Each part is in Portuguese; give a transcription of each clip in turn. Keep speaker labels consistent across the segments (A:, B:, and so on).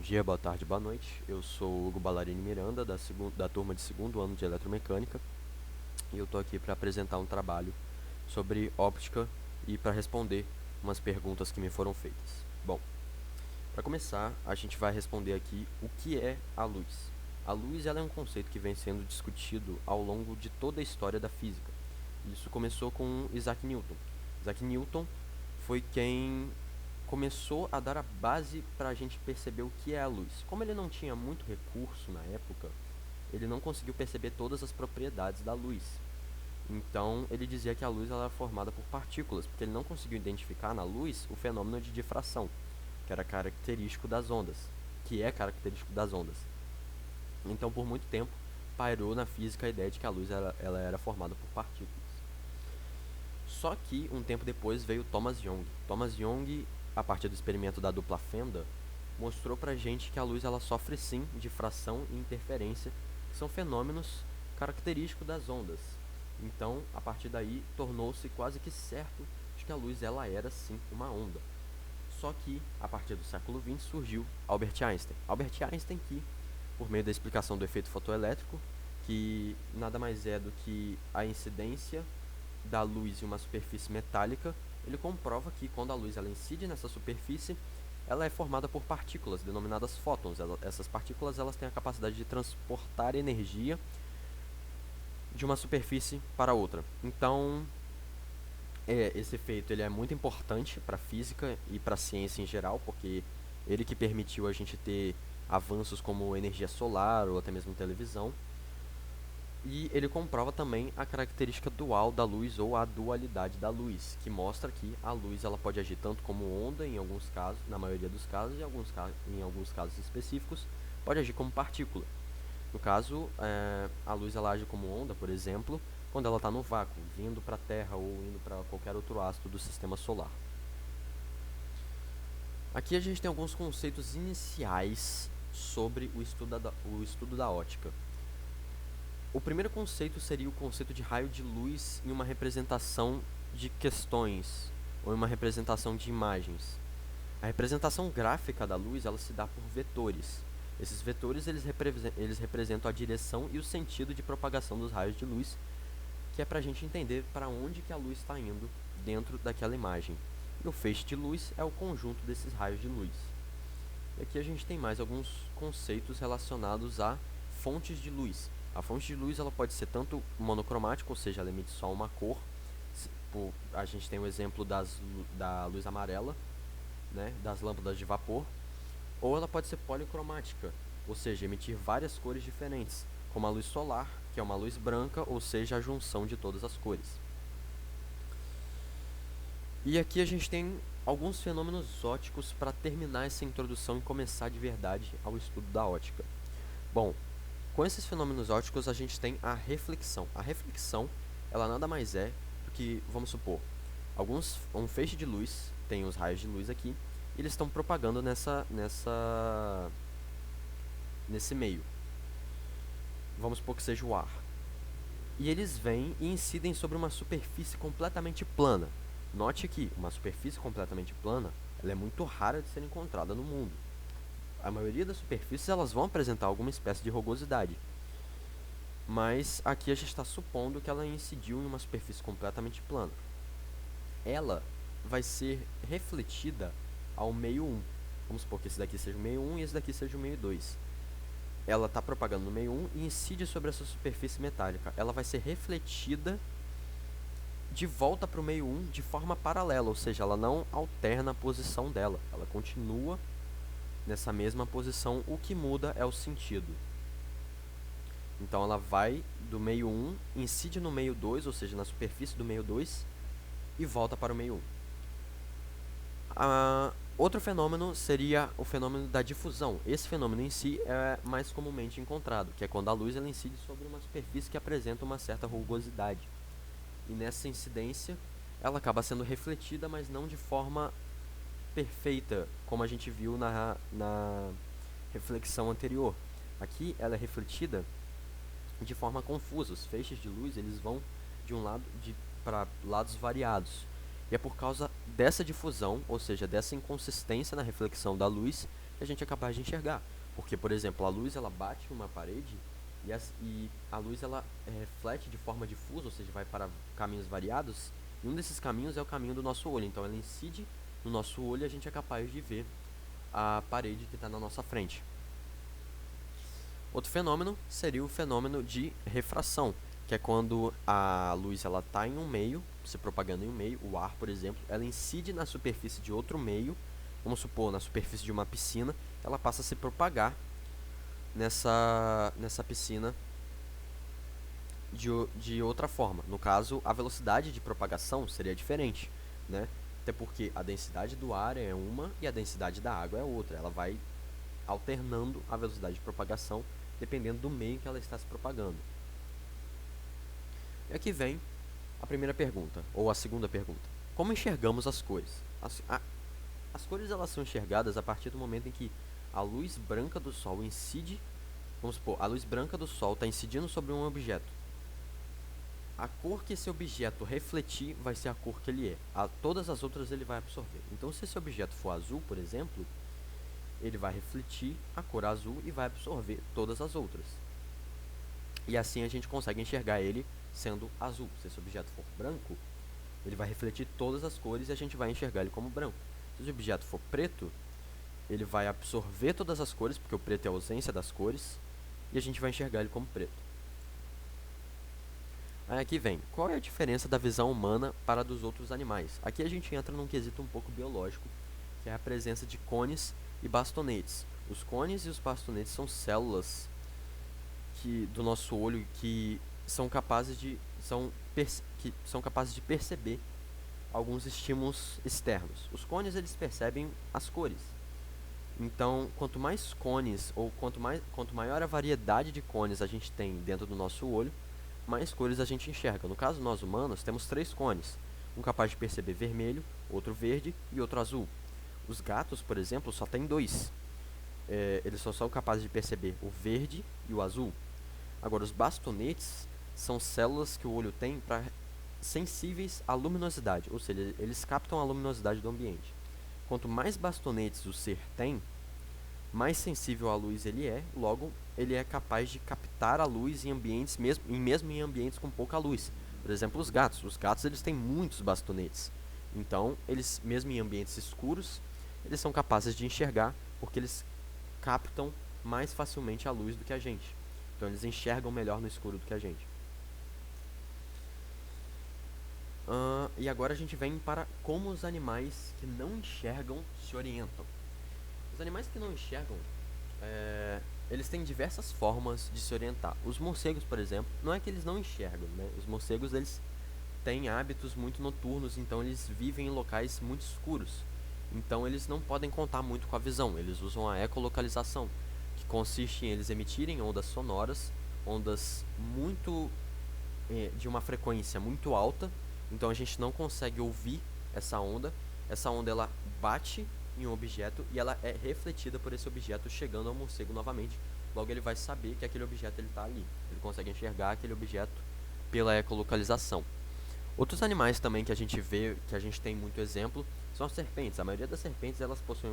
A: Bom dia, boa tarde, boa noite. Eu sou o Hugo Ballarini Miranda, da turma de segundo ano de Eletromecânica, e eu estou aqui para apresentar um trabalho sobre óptica e para responder umas perguntas que me foram feitas. Bom, para começar, a gente vai responder aqui o que é a luz. A luz ela é um conceito que vem sendo discutido ao longo de toda a história da física. Isso começou com Isaac Newton. Isaac Newton foi quem começou a dar a base para a gente perceber o que é a luz. Como ele não tinha muito recurso na época, ele não conseguiu perceber todas as propriedades da luz. Então ele dizia que a luz ela era formada por partículas, porque ele não conseguiu identificar na luz o fenômeno de difração, que era característico das ondas, que é característico das ondas. Então por muito tempo pairou na física a ideia de que a luz ela era formada por partículas. Só que um tempo depois veio Thomas Young. Thomas Young, a partir do experimento da dupla fenda, mostrou pra gente que a luz ela sofre sim difração e interferência, que são fenômenos característicos das ondas. Então, a partir daí, tornou-se quase que certo de que a luz ela era sim uma onda. Só que, a partir do século XX, surgiu Albert Einstein. Albert Einstein que, por meio da explicação do efeito fotoelétrico, que nada mais é do que a incidência da luz em uma superfície metálica, ele comprova que quando a luz ela incide nessa superfície, ela é formada por partículas denominadas fótons. Essas partículas elas têm a capacidade de transportar energia de uma superfície para outra. Então, esse efeito ele é muito importante para a física e para a ciência em geral, porque ele que permitiu a gente ter avanços como energia solar ou até mesmo televisão. E ele comprova também a característica dual da luz ou a dualidade da luz, que mostra que a luz ela pode agir tanto como onda em alguns casos, na maioria dos casos, e em alguns casos específicos, pode agir como partícula. No caso, a luz ela age como onda, por exemplo, quando ela está no vácuo, vindo para a Terra ou indo para qualquer outro astro do sistema solar. Aqui a gente tem alguns conceitos iniciais sobre o estudo da ótica. O primeiro conceito seria o conceito de raio de luz em uma representação de questões ou em uma representação de imagens. A representação gráfica da luz ela se dá por vetores. Esses vetores eles representam a direção e o sentido de propagação dos raios de luz, que é para a gente entender para onde que a luz está indo dentro daquela imagem. E o feixe de luz é o conjunto desses raios de luz. E aqui a gente tem mais alguns conceitos relacionados a fontes de luz. A fonte de luz ela pode ser tanto monocromática, ou seja, ela emite só uma cor. A gente tem o exemplo da luz amarela, né, das lâmpadas de vapor. Ou ela pode ser policromática, ou seja, emitir várias cores diferentes, como a luz solar, que é uma luz branca, ou seja, a junção de todas as cores. E aqui a gente tem alguns fenômenos ópticos para terminar essa introdução e começar de verdade ao estudo da ótica. Bom, com esses fenômenos ópticos a gente tem a reflexão. A reflexão, ela nada mais é do que, vamos supor, um feixe de luz, tem os raios de luz aqui, e eles estão propagando nesse meio. Vamos supor que seja o ar. E eles vêm e incidem sobre uma superfície completamente plana. Note que uma superfície completamente plana, ela é muito rara de ser encontrada no mundo. A maioria das superfícies elas vão apresentar alguma espécie de rugosidade. Mas aqui a gente está supondo que ela incidiu em uma superfície completamente plana. Ela vai ser refletida ao meio 1. Vamos supor que esse daqui seja o meio 1 e esse daqui seja o meio 2. Ela está propagando no meio 1 e incide sobre essa superfície metálica. Ela vai ser refletida de volta para o meio 1 de forma paralela, ou seja, ela não alterna a posição dela. Ela continua nessa mesma posição, o que muda é o sentido. Então ela vai do meio 1, incide no meio 2, ou seja, na superfície do meio 2, e volta para o meio 1. Outro fenômeno seria o fenômeno da difusão. Esse fenômeno em si é mais comumente encontrado, que é quando a luz ela incide sobre uma superfície que apresenta uma certa rugosidade. E nessa incidência, ela acaba sendo refletida, mas não de forma perfeita, como a gente viu na reflexão anterior. Aqui ela é refletida de forma confusa. Os feixes de luz eles vão de um lado para lados variados. E é por causa dessa difusão, ou seja, dessa inconsistência na reflexão da luz, e a gente é capaz de enxergar. Porque, por exemplo, a luz ela bate em uma parede e a luz ela reflete de forma difusa, ou seja, vai para caminhos variados, e um desses caminhos é o caminho do nosso olho. Então ela incide no nosso olho e a gente é capaz de ver a parede que está na nossa frente. Outro fenômeno seria o fenômeno de refração, que é quando a luz ela está em um meio, se propagando em um meio, o ar, por exemplo, ela incide na superfície de outro meio, vamos supor, na superfície de uma piscina, ela passa a se propagar nessa piscina de outra forma. No caso, a velocidade de propagação seria diferente, né? Até porque a densidade do ar é uma e a densidade da água é outra. Ela vai alternando a velocidade de propagação dependendo do meio que ela está se propagando. E aqui vem a primeira pergunta, ou a segunda pergunta. Como enxergamos as cores? As cores elas são enxergadas a partir do momento em que a luz branca do sol incide. Vamos supor, a luz branca do sol está incidindo sobre um objeto. A cor que esse objeto refletir vai ser a cor que ele é. Todas as outras ele vai absorver. Então, se esse objeto for azul, por exemplo, ele vai refletir a cor azul e vai absorver todas as outras. E assim a gente consegue enxergar ele sendo azul. Se esse objeto for branco, ele vai refletir todas as cores e a gente vai enxergar ele como branco. Se esse objeto for preto, ele vai absorver todas as cores, porque o preto é a ausência das cores, e a gente vai enxergar ele como preto. Aí aqui vem, qual é a diferença da visão humana para a dos outros animais? Aqui a gente entra num quesito um pouco biológico, que é a presença de cones e bastonetes. Os cones e os bastonetes são células do nosso olho que são capazes de perceber alguns estímulos externos. Os cones eles percebem as cores. Então, quanto mais cones ou quanto maior a variedade de cones a gente tem dentro do nosso olho, mais cores a gente enxerga. No caso, nós humanos temos 3 cones, um capaz de perceber vermelho, outro verde e outro azul. Os gatos, por exemplo, só tem 2. Eles só são capazes de perceber o verde e o azul. Agora, os bastonetes são células que o olho tem sensíveis à luminosidade, ou seja, eles captam a luminosidade do ambiente. Quanto mais bastonetes o ser tem, mais sensível à luz ele é, logo ele é capaz de captar a luz em ambientes, mesmo em ambientes com pouca luz. Por exemplo, os gatos. Os gatos eles têm muitos bastonetes. Então, eles, mesmo em ambientes escuros, eles são capazes de enxergar, porque eles captam mais facilmente a luz do que a gente. Então, eles enxergam melhor no escuro do que a gente. E agora a gente vem para como os animais que não enxergam se orientam. Os animais que não enxergam, eles têm diversas formas de se orientar. Os morcegos, por exemplo, não é que eles não enxergam, né? Os morcegos, eles têm hábitos muito noturnos, então eles vivem em locais muito escuros. Então eles não podem contar muito com a visão, eles usam a ecolocalização, que consiste em eles emitirem ondas sonoras, ondas de uma frequência muito alta, então a gente não consegue ouvir essa onda ela bate em um objeto e ela é refletida por esse objeto chegando ao morcego novamente. Logo ele vai saber que aquele objeto está ali. Ele consegue enxergar aquele objeto pela ecolocalização. Outros animais também que a gente vê, que a gente tem muito exemplo, são as serpentes. A maioria das serpentes elas possuem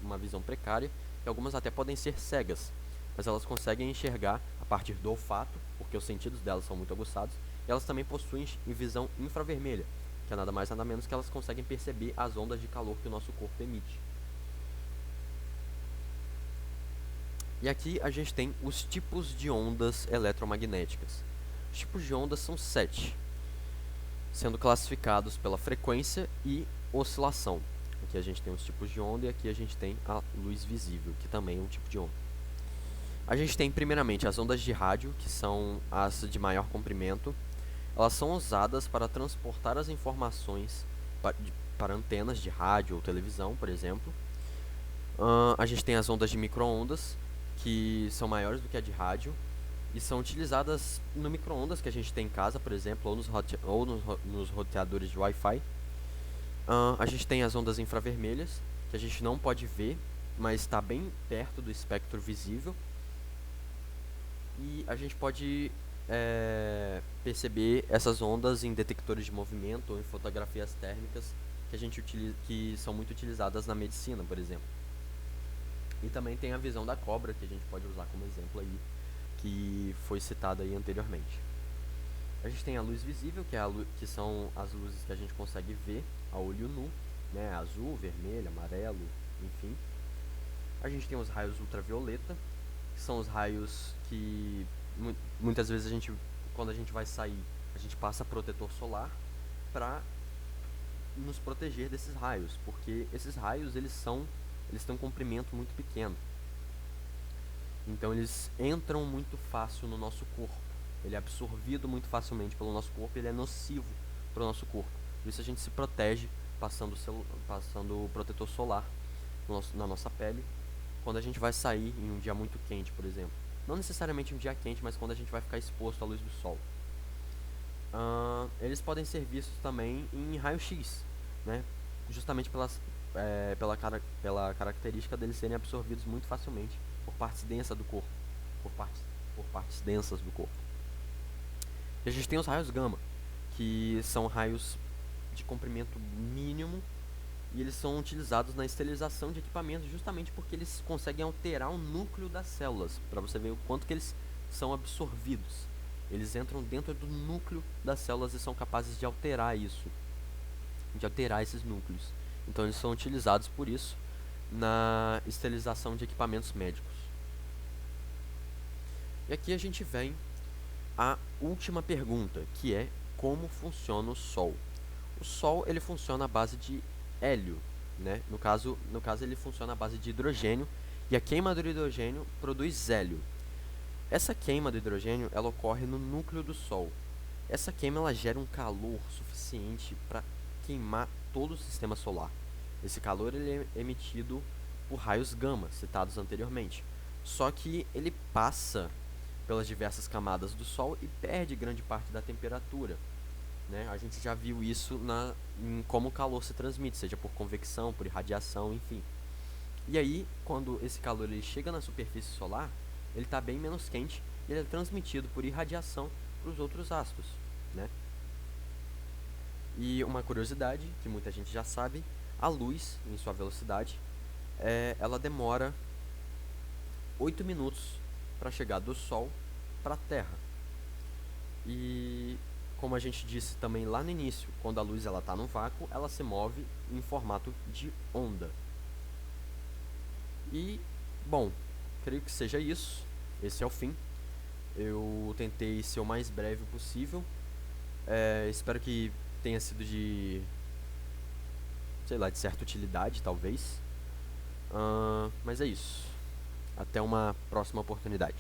A: uma visão precária e algumas até podem ser cegas, mas elas conseguem enxergar a partir do olfato, porque os sentidos delas são muito aguçados, e elas também possuem visão infravermelha, que é nada mais nada menos que elas conseguem perceber as ondas de calor que o nosso corpo emite. E aqui a gente tem os tipos de ondas eletromagnéticas. Os tipos de ondas são 7, sendo classificados pela frequência e oscilação. Aqui a gente tem os tipos de onda e aqui a gente tem a luz visível, que também é um tipo de onda. A gente tem primeiramente as ondas de rádio, que são as de maior comprimento. Elas são usadas para transportar as informações para antenas de rádio ou televisão, por exemplo. A gente tem as ondas de micro-ondas, que são maiores do que a de rádio e são utilizadas no micro-ondas que a gente tem em casa, por exemplo, ou nos roteadores de Wi-Fi. A gente tem as ondas infravermelhas, que a gente não pode ver, mas está bem perto do espectro visível. E a gente pode perceber essas ondas em detectores de movimento ou em fotografias térmicas que são muito utilizadas na medicina, por exemplo. E também tem a visão da cobra, que a gente pode usar como exemplo aí, que foi citada aí anteriormente. A gente tem a luz visível, que são as luzes que a gente consegue ver a olho nu, né? Azul, vermelho, amarelo, enfim. A gente tem os raios ultravioleta, que são os raios que muitas vezes quando a gente vai sair, a gente passa protetor solar para nos proteger desses raios, porque esses raios eles têm um comprimento muito pequeno. Então eles entram muito fácil no nosso corpo. Ele é absorvido muito facilmente pelo nosso corpo, ele é nocivo para o nosso corpo. Por isso a gente se protege passando o protetor solar na nossa pele quando a gente vai sair em um dia muito quente, por exemplo. Não necessariamente um dia quente, mas quando a gente vai ficar exposto à luz do sol. Eles podem ser vistos também em raio-x, né? Justamente pela característica deles serem absorvidos muito facilmente por partes densas do corpo. Por partes densas do corpo. E a gente tem os raios gama, que são raios de comprimento mínimo e eles são utilizados na esterilização de equipamentos justamente porque eles conseguem alterar o núcleo das células, para você ver o quanto que eles são absorvidos. Eles entram dentro do núcleo das células e são capazes de alterar isso, de alterar esses núcleos. Então eles são utilizados por isso na esterilização de equipamentos médicos. E aqui a gente vem à última pergunta, que é como funciona o Sol. O Sol ele funciona à base de hélio, né? No caso ele funciona à base de hidrogênio e a queima do hidrogênio produz hélio. Essa queima do hidrogênio ela ocorre no núcleo do Sol. Essa queima ela gera um calor suficiente para queimar todo o sistema solar. Esse calor ele é emitido por raios gama, citados anteriormente. Só que ele passa pelas diversas camadas do Sol e perde grande parte da temperatura. Né? A gente já viu isso em como o calor se transmite, seja por convecção, por irradiação, enfim. E aí, quando esse calor ele chega na superfície solar, ele está bem menos quente e ele é transmitido por irradiação para os outros astros, né? E uma curiosidade, que muita gente já sabe, a luz, em sua velocidade, ela demora 8 minutos para chegar do Sol para a Terra. E como a gente disse também lá no início, quando a luz está no vácuo, ela se move em formato de onda. E, bom, creio que seja isso. Esse é o fim. Eu tentei ser o mais breve possível. Espero que tenha sido de certa utilidade, talvez. Mas é isso. Até uma próxima oportunidade.